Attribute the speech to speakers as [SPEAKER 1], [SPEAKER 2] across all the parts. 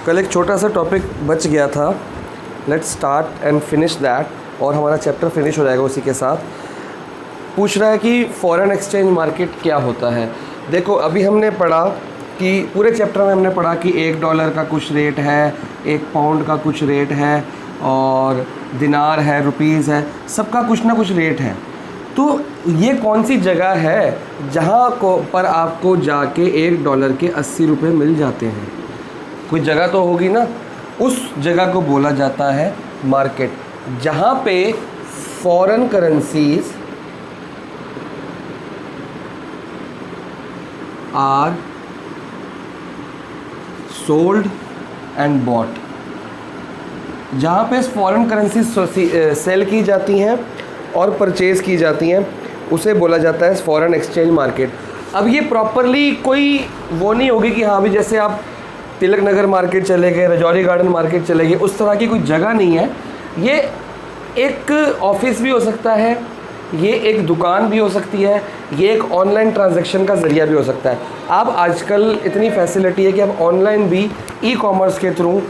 [SPEAKER 1] कल एक छोटा सा टॉपिक बच गया था, let's start and finish that, और हमारा चैप्टर फिनिश हो जाएगा उसी के साथ। पूछ रहा है कि फॉरेन एक्सचेंज मार्केट क्या होता है। देखो, अभी हमने पढ़ा कि पूरे चैप्टर में हमने पढ़ा कि $1 का कुछ रेट है, 1 पाउंड का कुछ रेट है, और दिनार है, रुपीज़ है, सबका कुछ ना कुछ रेट है। तो ये कौन सी जगह है जहाँ को पर आपको जाके $1 के 80 रुपये मिल जाते हैं? कोई जगह तो होगी ना। उस जगह को बोला जाता है मार्केट, जहाँ पे foreign currencies are sold and bought. जहाँ पे फॉरेन करेंसीज सेल की जाती हैं और परचेज़ की जाती हैं, उसे बोला जाता है फॉरेन एक्सचेंज मार्केट। अब ये प्रॉपरली कोई वो नहीं होगी कि हाँ भी जैसे आप तिलक नगर मार्केट चले गए, रजौरी गार्डन मार्केट चले गए, उस तरह की कोई जगह नहीं है। ये एक ऑफिस भी हो सकता है, ये एक दुकान भी हो सकती है, ये एक ऑनलाइन ट्रांजैक्शन का ज़रिया भी हो सकता है। अब आजकल इतनी फैसिलिटी है कि आप ऑनलाइन भी ई कॉमर्स के थ्रू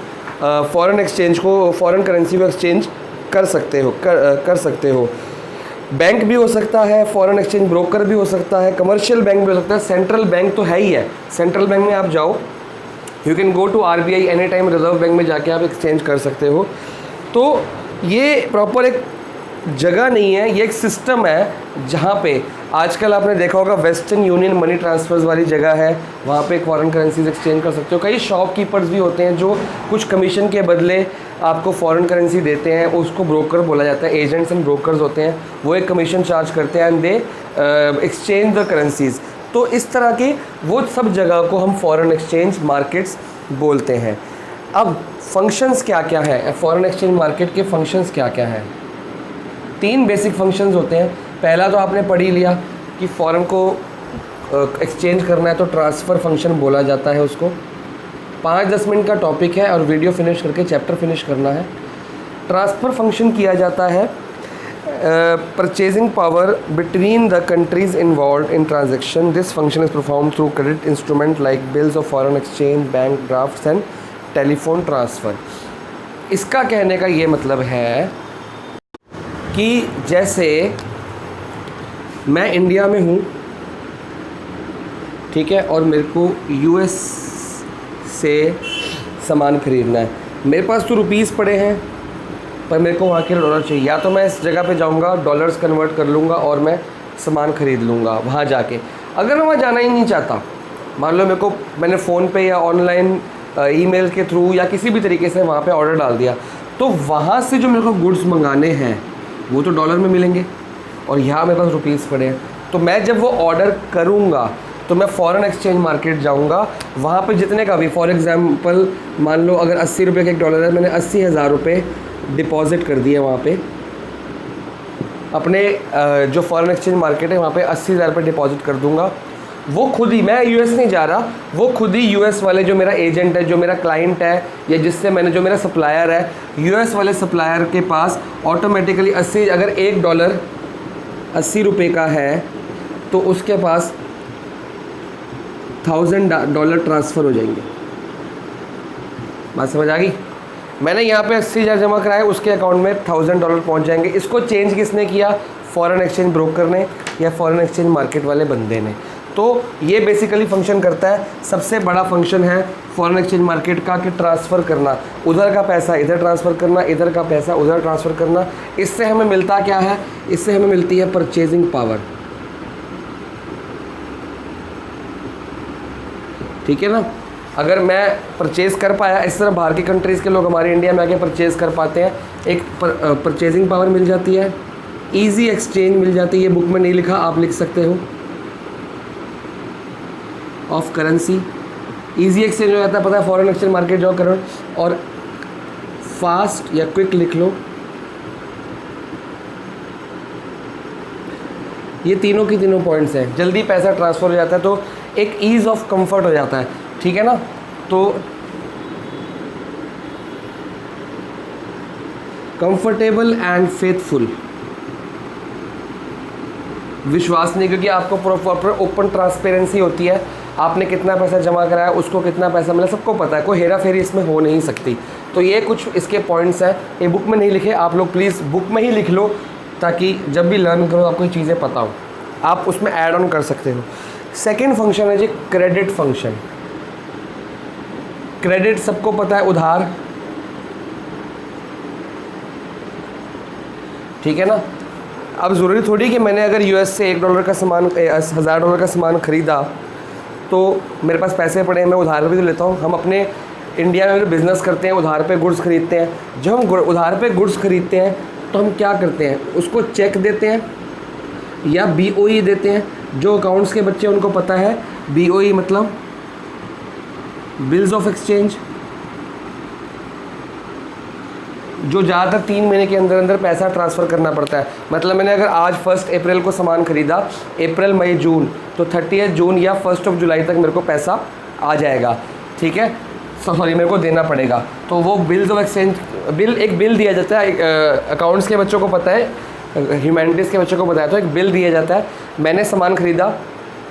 [SPEAKER 1] फॉरेन एक्सचेंज को, फॉरेन करेंसी को एक्सचेंज कर सकते हो। बैंक भी हो सकता है, फॉरेन एक्सचेंज ब्रोकर भी हो सकता है, कमर्शियल बैंक भी हो सकता है, सेंट्रल बैंक तो है ही है। सेंट्रल बैंक में आप जाओ, you can go to RBI any time, reserve bank में जाके आप एक्सचेंज कर सकते हो। तो ये प्रॉपर एक जगह नहीं है, ये एक सिस्टम है जहाँ पे आजकल आपने देखा होगा वेस्टर्न यूनियन मनी ट्रांसफर्स वाली जगह है, वहाँ पे फॉरेन करेंसीज एक्सचेंज कर सकते हो। कई शॉपकीपर्स भी होते हैं जो कुछ कमीशन के बदले आपको फॉरेन करेंसी देते हैं, उसको ब्रोकर बोला जाता है। एजेंट्स एंड ब्रोकर्स होते हैं, वो एक कमीशन चार्ज करते हैं and they exchange the currencies. तो इस तरह के वो सब जगह को हम फॉरेन एक्सचेंज मार्केट्स बोलते हैं। अब फंक्शंस क्या क्या है, फॉरेन एक्सचेंज मार्केट के फंक्शंस क्या क्या हैं? 3 बेसिक फंक्शंस होते हैं। पहला तो आपने पढ़ ही लिया कि फ़ॉरेन को एक्सचेंज करना है तो ट्रांसफ़र फंक्शन बोला जाता है उसको। 5-10 मिनट का टॉपिक है और वीडियो फिनिश करके चैप्टर फिनिश करना है। ट्रांसफ़र फंक्शन किया जाता है purchasing power between the countries involve in transaction. This function is perform through credit instrument like bills of foreign exchange, bank drafts and telephone transfer. इसका कहने का ये मतलब है कि जैसे मैं इंडिया में हूँ, ठीक है, और मेरे को US से सामान ख़रीदना है। मेरे पास तो रुपीज़ पड़े हैं, पर मेरे को वहाँ के डॉलर चाहिए। या तो मैं इस जगह पे जाऊँगा, डॉलर्स कन्वर्ट कर लूँगा और मैं सामान ख़रीद लूँगा वहाँ जाके। अगर मैं वहाँ जाना ही नहीं चाहता, मान लो मैंने फ़ोन पे या ऑनलाइन ईमेल के थ्रू या किसी भी तरीके से वहाँ पे ऑर्डर डाल दिया, तो वहाँ से जो मेरे को गुड्स मंगाने हैं वो तो डॉलर में मिलेंगे और यहाँ मेरे पास रुपीज़ पड़े हैं। तो मैं जब वो ऑर्डर करूँगा तो मैं फ़ॉरेन एक्सचेंज मार्केट जाऊँगा, वहाँ पे जितने का भी, फॉर एग्ज़ाम्पल मान लो अगर $80 का एक डॉलर है, मैंने 80,000 रुपये डिपॉज़िट कर दिए वहाँ पे अपने जो फॉरेन एक्सचेंज मार्केट है वहाँ पे 80,000 रुपये डिपॉज़िट कर दूँगा। वो खुद ही, मैं US नहीं जा रहा, वो खुद ही US वाले जो मेरा एजेंट है, जो मेरा क्लाइंट है, या जिससे मैंने, जो मेरा सप्लायर है, US वाले सप्लायर के पास ऑटोमेटिकली अगर $1 80 रुपये का है तो उसके पास $1,000 ट्रांसफ़र हो जाएंगे। बात समझ आ गई? मैंने यहाँ पे 80,000 जमा कराए, उसके अकाउंट में $1,000 पहुँच जाएंगे। इसको चेंज किसने किया? फॉरेन एक्सचेंज ब्रोकर ने या फॉरेन एक्सचेंज मार्केट वाले बंदे ने। तो ये बेसिकली फंक्शन करता है। सबसे बड़ा फंक्शन है फॉरेन एक्सचेंज मार्केट का कि ट्रांसफ़र करना, उधर का पैसा इधर ट्रांसफ़र करना, इधर का पैसा उधर ट्रांसफ़र करना। इससे हमें मिलता क्या है? इससे हमें मिलती है परचेजिंग पावर। ठीक है ना? अगर मैं परचेज़ कर पाया, इस तरह बाहर की कंट्रीज़ के लोग हमारे इंडिया में आके परचेज़ कर पाते हैं, एक परचेजिंग पावर मिल जाती है, ईजी एक्सचेंज मिल जाती है। ये बुक में नहीं लिखा, आप लिख सकते हो, ऑफ करेंसी। ईजी एक्सचेंज हो जाता है, पता है, फॉरेन एक्सचेंज मार्केट जाओ करो, और फास्ट या क्विक लिख लो। ये तीनों की तीनों पॉइंट्स हैं। जल्दी पैसा ट्रांसफ़र हो जाता है, तो एक ईज़ ऑफ कंफर्ट हो जाता है। ठीक है ना? तो कंफर्टेबल एंड फेथफुल, विश्वसनीय, क्योंकि आपको प्रॉपर ओपन ट्रांसपेरेंसी होती है। आपने कितना पैसा जमा कराया, उसको कितना पैसा मिला, सबको पता है, कोई हेरा फेरी इसमें हो नहीं सकती। तो ये कुछ इसके पॉइंट्स हैं, ये बुक में नहीं लिखे, आप लोग प्लीज़ बुक में ही लिख लो ताकि जब भी लर्न करो आपको ये चीज़ें पता हो, आप उसमें ऐड ऑन कर सकते हो। सेकेंड फंक्शन है जी क्रेडिट फंक्शन। क्रेडिट सबको पता है, उधार, ठीक है ना। अब ज़रूरी थोड़ी कि मैंने अगर यूएस से $1 का सामान $1000 का सामान ख़रीदा तो मेरे पास पैसे पड़े हैं, मैं उधार पे तो लेता हूँ। हम अपने इंडिया में बिज़नेस करते हैं, उधार पे गुड्स खरीदते हैं। जब हम उधार पे गुड्स खरीदते हैं तो हम क्या करते हैं, उसको चेक देते हैं या BOE देते हैं। जो अकाउंट्स के बच्चे उनको पता है BOE मतलब बिल्स ऑफ एक्सचेंज, जो ज़्यादातर 3 महीने के अंदर अंदर पैसा ट्रांसफ़र करना पड़ता है। मतलब मैंने अगर आज 1 अप्रैल को सामान ख़रीदा, अप्रैल मई जून, तो 30 जून या 1 जुलाई तक मेरे को पैसा आ जाएगा, ठीक है। सॉरी, मेरे को देना पड़ेगा। तो वो बिल्स ऑफ एक्सचेंज, एक बिल दिया जाता है। अकाउंट्स के बच्चों को पता है, ह्यूमैनिटीज़ के बच्चों को बताया तो एक बिल दिया जाता है। मैंने सामान ख़रीदा,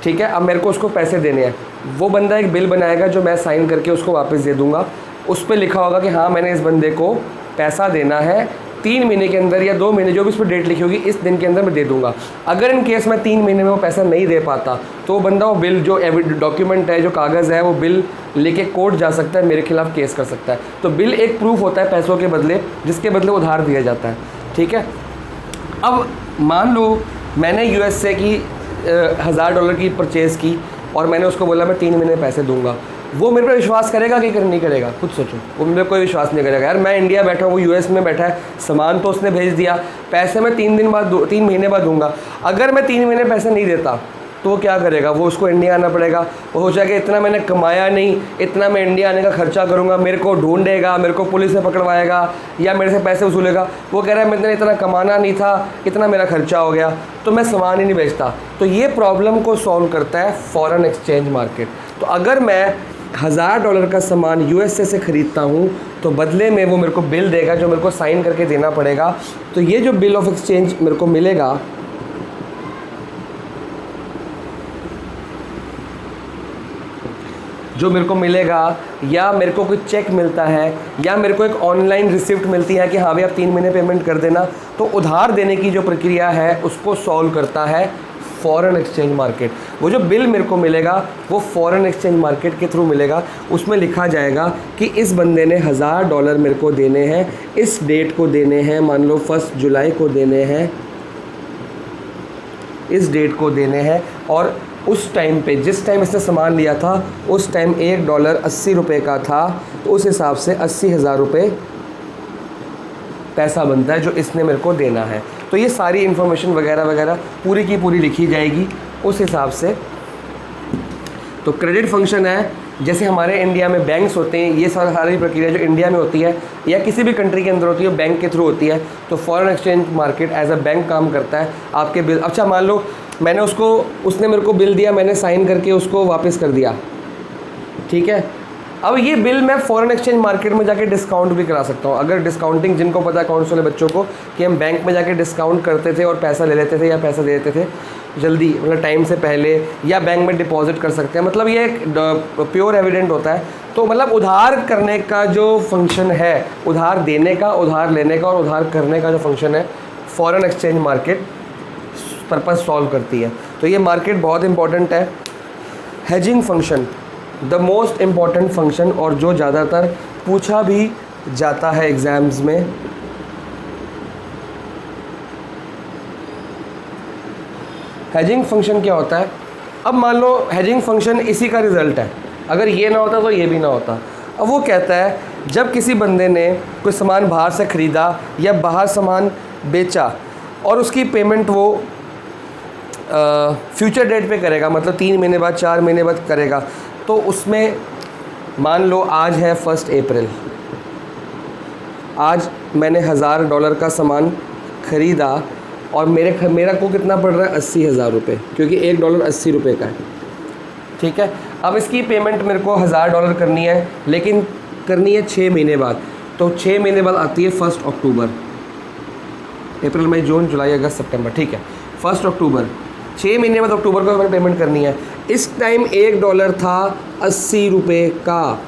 [SPEAKER 1] ठीक है, अब मेरे को उसको पैसे देने हैं। वो बंदा एक बिल बनाएगा जो मैं साइन करके उसको वापस दे दूँगा। उस पर लिखा होगा कि हाँ मैंने इस बंदे को पैसा देना है 3 महीने के अंदर या 2 महीने, जो भी उस पर डेट लिखी होगी, इस दिन के अंदर मैं दे दूंगा। अगर इन केस मैं 3 महीने में वो पैसा नहीं दे पाता तो वो बंदा वो बिल, जो डॉक्यूमेंट है, जो कागज़ है, वो बिल लेके कोर्ट जा सकता है, मेरे खिलाफ केस कर सकता है। तो बिल एक प्रूफ होता है पैसों के बदले, जिसके बदले उधार दिया जाता है, ठीक है। अब मान लो मैंने USA की $1000 की परचेज़ की और मैंने उसको बोला मैं 3 महीने पैसे दूंगा। वो मेरे पर विश्वास करेगा कि नहीं करेगा, खुद सोचो। वो मेरे पर कोई विश्वास नहीं करेगा। यार मैं इंडिया बैठा हूँ, वो US में बैठा है, सामान तो उसने भेज दिया, पैसे मैं 3 महीने बाद दूंगा। अगर मैं 3 महीने पैसे नहीं देता तो वो क्या करेगा, वो उसको इंडिया आना पड़ेगा। वो सोचा कि इतना मैंने कमाया नहीं, इतना मैं इंडिया आने का खर्चा करूँगा, मेरे को ढूंढेगा, मेरे को पुलिस से पकड़वाएगा या मेरे से पैसे वसूलेगा। वो कह रहा है मैंने इतना कमाना नहीं था, इतना मेरा खर्चा हो गया, तो मैं सामान ही नहीं बेचता। तो ये प्रॉब्लम को सॉल्व करता है फॉरेन एक्सचेंज मार्केट। तो अगर मैं $1000 का सामान USA से ख़रीदता हूँ तो बदले में वो मेरे को बिल देगा जो मेरे को साइन करके देना पड़ेगा। तो ये जो बिल ऑफ एक्सचेंज मेरे को मिलेगा, या मेरे को कोई चेक मिलता है या मेरे को एक ऑनलाइन रिसिप्ट मिलती है कि हाँ भाई आप 3 महीने पेमेंट कर देना, तो उधार देने की जो प्रक्रिया है उसको सॉल्व करता है फॉरेन एक्सचेंज मार्केट। वो जो बिल मेरे को मिलेगा वो फॉरेन एक्सचेंज मार्केट के थ्रू मिलेगा। उसमें लिखा जाएगा कि इस बंदे ने $1000 मेरे को देने हैं, इस डेट को देने हैं, मान लो 1 जुलाई को देने हैं, इस डेट को देने हैं, और उस टाइम पे जिस टाइम इसने सामान लिया था उस टाइम $1 80 का था, तो उस हिसाब से 80,000 रुपये पैसा बनता है जो इसने मेरे को देना है। तो ये सारी इन्फॉर्मेशन वगैरह वगैरह पूरी की पूरी लिखी जाएगी उस हिसाब से। तो क्रेडिट फंक्शन है, जैसे हमारे इंडिया में बैंक्स होते हैं, ये सारी प्रक्रिया जो इंडिया में होती है या किसी भी कंट्री के अंदर होती है बैंक के थ्रू होती है। तो foreign exchange market as a bank काम करता है। आपके बिल, अच्छा मान लो मैंने उसने मेरे को बिल दिया, मैंने साइन करके उसको वापस कर दिया, ठीक है। अब ये बिल मैं फॉरेन एक्सचेंज मार्केट में जाके डिस्काउंट भी करा सकता हूँ। अगर डिस्काउंटिंग, जिनको पता है अकाउंट्स वाले बच्चों को, कि हम बैंक में जाके डिस्काउंट करते थे और पैसा ले लेते थे या पैसा दे देते थे जल्दी, मतलब टाइम से पहले, या बैंक में डिपॉजिट कर सकते हैं। मतलब ये एक प्योर एविडेंट होता है। तो मतलब उधार करने का जो फंक्शन है, उधार देने का, उधार लेने का और उधार करने का जो फंक्शन है, foreign exchange market purpose solve करती है। तो ये मार्केट बहुत इंपॉर्टेंट है। Hedging function the most important function, और जो ज़्यादातर पूछा भी जाता है एग्ज़ाम्स में। हेजिंग फंक्शन क्या होता है? अब मान लो हेजिंग फंक्शन इसी का रिज़ल्ट है, अगर ये ना होता तो ये भी ना होता। अब वो कहता है जब किसी बंदे ने कोई सामान बाहर से ख़रीदा या बाहर सामान बेचा और उसकी पेमेंट वो फ्यूचर डेट पे करेगा, मतलब 3 महीने बाद, 4 महीने बाद करेगा, तो उसमें मान लो आज है 1 अप्रैल, आज मैंने $1000 का सामान ख़रीदा और मेरा को कितना पड़ रहा है, 80,000 रुपये, क्योंकि $1 80 का है, ठीक है। अब इसकी पेमेंट मेरे को $1000 करनी है, लेकिन करनी है 6 महीने बाद। तो 6 महीने बाद आती है 1 अक्टूबर, अप्रैल मई जून जुलाई अगस्त सितंबर, ठीक है। 1 अक्टूबर, 6 महीने बाद अक्टूबर को मैंने पेमेंट करनी है। इस टाइम $1 था 80 रुपये का,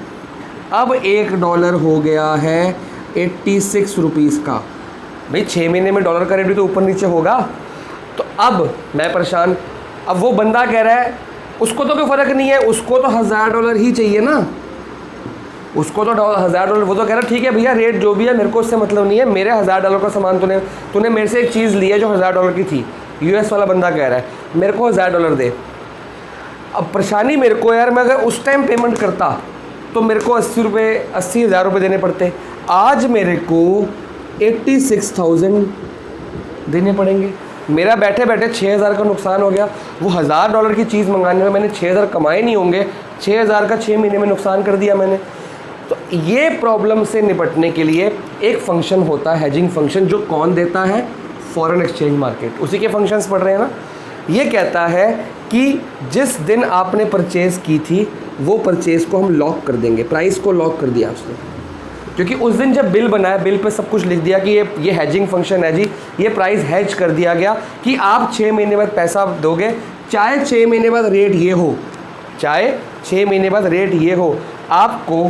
[SPEAKER 1] अब $1 हो गया है 86 रुपीज़ का। भाई 6 महीने में डॉलर का रेट भी तो ऊपर नीचे होगा। तो अब मैं परेशान। अब वो बंदा कह रहा है उसको तो कोई फ़र्क नहीं है, उसको तो $1000 ही चाहिए ना, उसको तो $1000। वो तो कह रहा ठीक है भैया रेट जो भी है मेरे को उससे मतलब नहीं है, मेरे $1000 का सामान तूने मेरे से एक चीज़ ली है जो $1000 की थी। US वाला बंदा कह रहा है मेरे को $1000 दे। अब परेशानी मेरे को यार, मैं अगर उस टाइम पेमेंट करता तो मेरे को 80,000 रुपये देने पड़ते, आज मेरे को 86,000 देने पड़ेंगे। मेरा बैठे बैठे 6,000 का नुकसान हो गया। वो $1000 की चीज़ मंगाने में मैंने 6,000 कमाए नहीं होंगे, 6,000 का 6 महीने में नुकसान कर दिया मैंने। तो ये प्रॉब्लम से निपटने के लिए एक फंक्शन होता है हेजिंग फंक्शन, जो कौन देता है? Foreign exchange market. उसी के फंक्शंस पढ़ रहे हैं ना। ये कहता है कि जिस दिन आपने परचेज़ की थी वो परचेज़ को हम लॉक कर देंगे, प्राइस को लॉक कर दिया उसने, क्योंकि उस दिन जब बिल बनाया बिल पे सब कुछ लिख दिया कि ये हेजिंग फंक्शन है जी, ये प्राइस हेज कर दिया गया कि आप 6 महीने बाद पैसा दोगे, चाहे 6 महीने बाद रेट ये हो, चाहे 6 महीने बाद रेट ये हो, आपको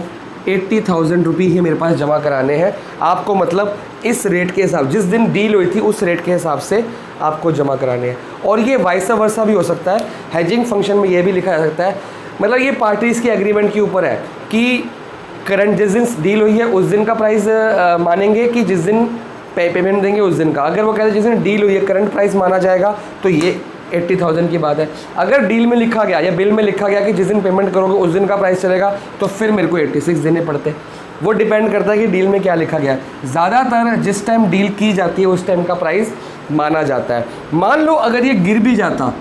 [SPEAKER 1] 80,000 रुपये ही मेरे पास जमा कराने हैं। आपको मतलब इस रेट के हिसाब, जिस दिन डील हुई थी उस रेट के हिसाब से आपको जमा कराने हैं। और ये वाइस वर्सा भी हो सकता है। हेजिंग फंक्शन में ये भी लिखा जा सकता है, मतलब ये पार्टीज़ के एग्रीमेंट के ऊपर है कि करंट जिस दिन डील हुई है उस दिन का प्राइस मानेंगे कि जिस दिन पेमेंट देंगे उस दिन का। अगर वो कहते हैं जिस दिन डील हुई है करंट प्राइस माना जाएगा तो ये 80,000 की बात है। अगर डील में लिखा गया या बिल में लिखा गया कि जिस दिन पेमेंट करोगे उस दिन का प्राइस चलेगा तो फिर मेरे को 86 देने पड़ते। वो डिपेंड करता है कि डील में क्या लिखा गया है। ज़्यादातर जिस टाइम डील की जाती है उस टाइम का प्राइस माना जाता है। मान लो अगर ये गिर भी जाता,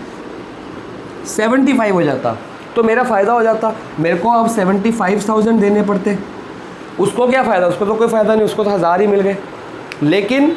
[SPEAKER 1] 75 हो जाता तो मेरा फ़ायदा हो जाता, मेरे को अब 75,000 देने पड़ते। उसको क्या फ़ायदा? उसको तो कोई फ़ायदा नहीं, उसको तो 1000 ही मिल गए। लेकिन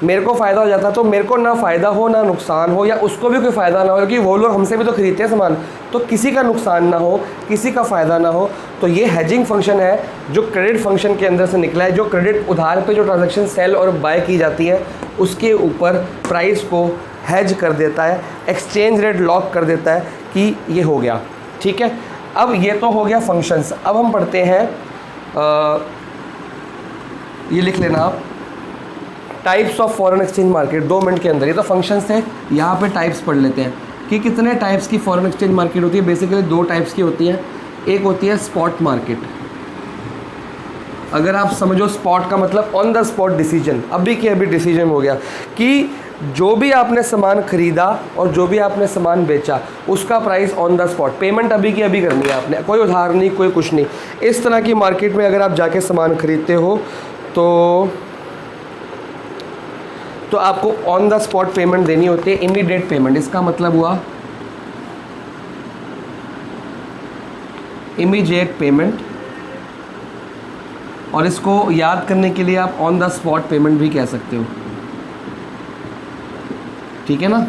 [SPEAKER 1] मेरे को फ़ायदा हो जाता, तो मेरे को ना फ़ायदा हो ना नुकसान हो, या उसको भी कोई फ़ायदा ना हो, क्योंकि वो लोग हमसे भी तो खरीदते हैं सामान, तो किसी का नुकसान ना हो, किसी का फ़ायदा ना हो। तो ये हेजिंग फंक्शन है जो क्रेडिट फंक्शन के अंदर से निकला है, जो क्रेडिट उधार पे जो ट्रांजैक्शन सेल और बाय की जाती है उसके ऊपर प्राइस को हेज कर देता है, एक्सचेंज रेट लॉक कर देता है कि ये हो गया। ठीक है, अब ये तो हो गया फंक्शंस। अब हम पढ़ते हैं, ये लिख लेना आप, types of foreign exchange market. 2 minute के अंदर। ये तो फंक्शंस थे, यहाँ पे टाइप्स पढ़ लेते हैं कि कितने टाइप्स की फॉरेन एक्सचेंज मार्केट होती है। बेसिकली 2 टाइप्स की होती है। एक होती है स्पॉट मार्केट। अगर आप समझो स्पॉट का मतलब ऑन द स्पॉट डिसीजन, अभी के अभी डिसीजन हो गया कि जो भी आपने सामान खरीदा और जो भी आपने सामान बेचा उसका price on the spot, payment अभी की अभी करनी है आपने, कोई उधार नहीं, कोई कुछ नहीं। इस तरह की मार्केट में अगर आप जाके सामान खरीदते हो तो आपको ऑन द स्पॉट पेमेंट देनी होती है, इमीडिएट पेमेंट। इसका मतलब हुआ इमीडिएट पेमेंट, और इसको याद करने के लिए आप ऑन द स्पॉट पेमेंट भी कह सकते हो। ठीक है ना,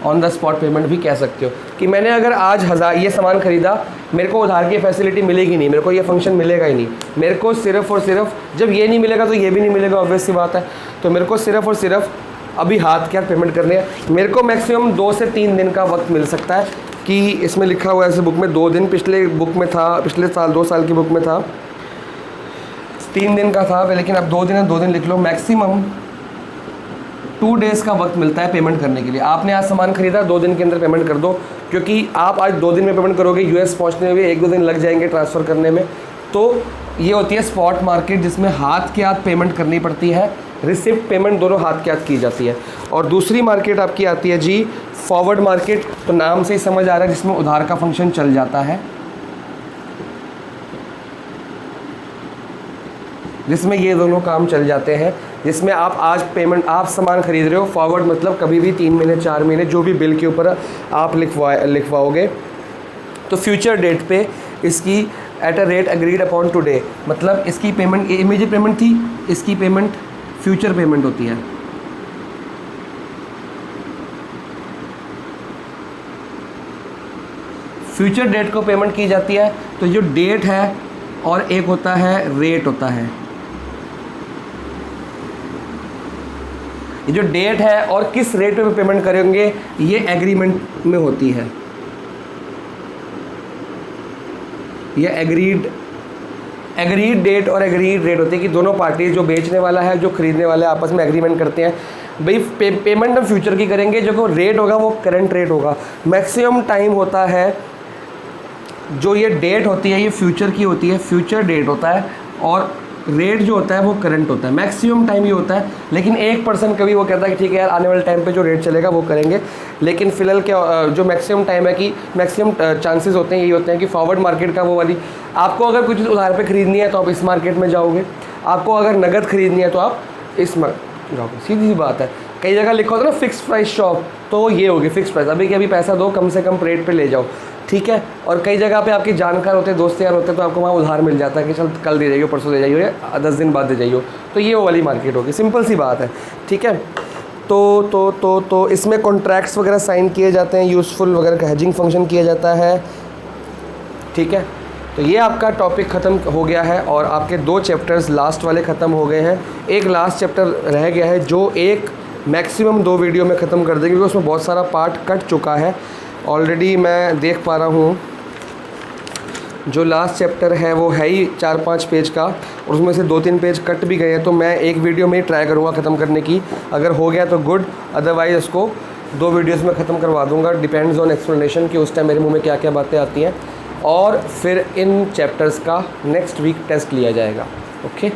[SPEAKER 1] ऑन द स्पॉट पेमेंट भी कह सकते हो कि मैंने अगर आज 1000 ये सामान खरीदा, मेरे को उधार की फैसिलिटी मिलेगी नहीं, मेरे को ये फंक्शन मिलेगा ही नहीं। मेरे को सिर्फ़ और सिर्फ, जब ये नहीं मिलेगा तो ये भी नहीं मिलेगा, ऑब्वियस सी बात है। तो मेरे को सिर्फ़ और सिर्फ अभी हाथ के हाथ पेमेंट करनी है। मेरे को मैक्सिमम 2 से 3 दिन का वक्त मिल सकता है कि इसमें लिखा हुआ है ऐसे बुक में 2 दिन, पिछले बुक में था, पिछले साल 2 साल की बुक में था 3 दिन का था, लेकिन अब 2 दिन है, 2 दिन लिख लो। मैक्सिमम 2 डेज़ का वक्त मिलता है पेमेंट करने के लिए। आपने आज सामान खरीदा, 2 दिन के अंदर पेमेंट कर दो, क्योंकि आप आज 2 दिन में पेमेंट करोगे, US पहुंचने में 1-2 दिन लग जाएंगे ट्रांसफ़र करने में। तो ये होती है स्पॉट मार्केट, जिसमें हाथ के हाथ पेमेंट करनी पड़ती है, रिसिप्ट पेमेंट दोनों हाथ के हाथ की जाती है। और दूसरी मार्केट आपकी आती है जी फॉरवर्ड मार्केट। तो नाम से ही समझ आ रहा है, जिसमें उधार का फंक्शन चल जाता है, जिसमें ये दोनों काम चल जाते हैं, जिसमें आप आज पेमेंट, आप सामान खरीद रहे हो, फॉरवर्ड मतलब कभी भी 3 महीने 4 महीने जो भी बिल के ऊपर आप लिखवाओगे, तो फ्यूचर डेट पे इसकी at a rate agreed upon today, मतलब इसकी पेमेंट इमीडिएट पेमेंट थी, इसकी पेमेंट फ्यूचर पेमेंट होती है। फ्यूचर डेट को पेमेंट की जाती है। तो जो डेट है और एक होता है रेट होता है, ये जो डेट है और किस रेट पे पेमेंट करेंगे ये एग्रीमेंट में होती है। या एग्रीड डेट और एग्रीड रेट होती है कि दोनों पार्टी, जो बेचने वाला है जो खरीदने वाला है, आपस में एग्रीमेंट करते हैं भाई पेमेंट हम फ्यूचर की करेंगे, जो रेट होगा वो करंट रेट होगा। मैक्सिमम टाइम होता है, जो ये डेट होती है ये फ्यूचर की होती है, फ्यूचर डेट होता है, और रेट जो होता है वो करंट होता है। मैक्सिमम टाइम ये होता है, लेकिन 1% कभी वो कहता है कि ठीक है यार आने वाले टाइम पे जो रेट चलेगा वो करेंगे। लेकिन फिलहाल क्या जो मैक्सिमम टाइम है कि मैक्सिमम चांसेस होते हैं, यही होते हैं कि फॉरवर्ड मार्केट का वो वाली, आपको अगर कुछ उधार पे खरीदनी है तो आप इस मार्केट में जाओगे, आपको अगर नगद खरीदनी है तो आप इस जाओगे, सीधी सी बात है। कई जगह लिखा होता है ना फिक्स प्राइस शॉप, तो ये होगी फिक्स प्राइस, अभी के अभी पैसा दो, कम से कम रेट पे ले जाओ, ठीक है। और कई जगह पे आपके जानकार होते हैं, दोस्त यार होते हैं, तो आपको वहाँ उधार मिल जाता है कि चल कल दे जाइए, परसों दे जाइए, या 10 दिन बाद दे जाइए। तो ये वो वाली मार्केट होगी, सिंपल सी बात है, ठीक है। तो इसमें कॉन्ट्रैक्ट्स वगैरह साइन किए जाते हैं, यूज़फुल वगैरह का हेजिंग फंक्शन किया जाता है, ठीक है। तो ये आपका टॉपिक ख़त्म हो गया है और आपके 2 चैप्टर्स लास्ट वाले ख़त्म हो गए हैं। एक लास्ट चैप्टर रह गया है जो एक मैक्सिमम 2 वीडियो में ख़त्म कर देंगे, क्योंकि उसमें बहुत सारा पार्ट कट चुका है ऑलरेडी। मैं देख पा रहा हूँ जो लास्ट चैप्टर है वो है ही 4-5 पेज का, और उसमें से 2-3 पेज कट भी गए हैं। तो मैं एक वीडियो में ही ट्राई करूँगा ख़त्म करने की, अगर हो गया तो गुड, अदरवाइज़ उसको 2 वीडियोज़ में ख़त्म करवा दूँगा। डिपेंड्स ऑन एक्सप्लेनेशन कि उस टाइम मेरे मुँह में क्या क्या बातें आती हैं, और फिर इन चैप्टर्स का नेक्स्ट वीक टेस्ट लिया जाएगा। ओके।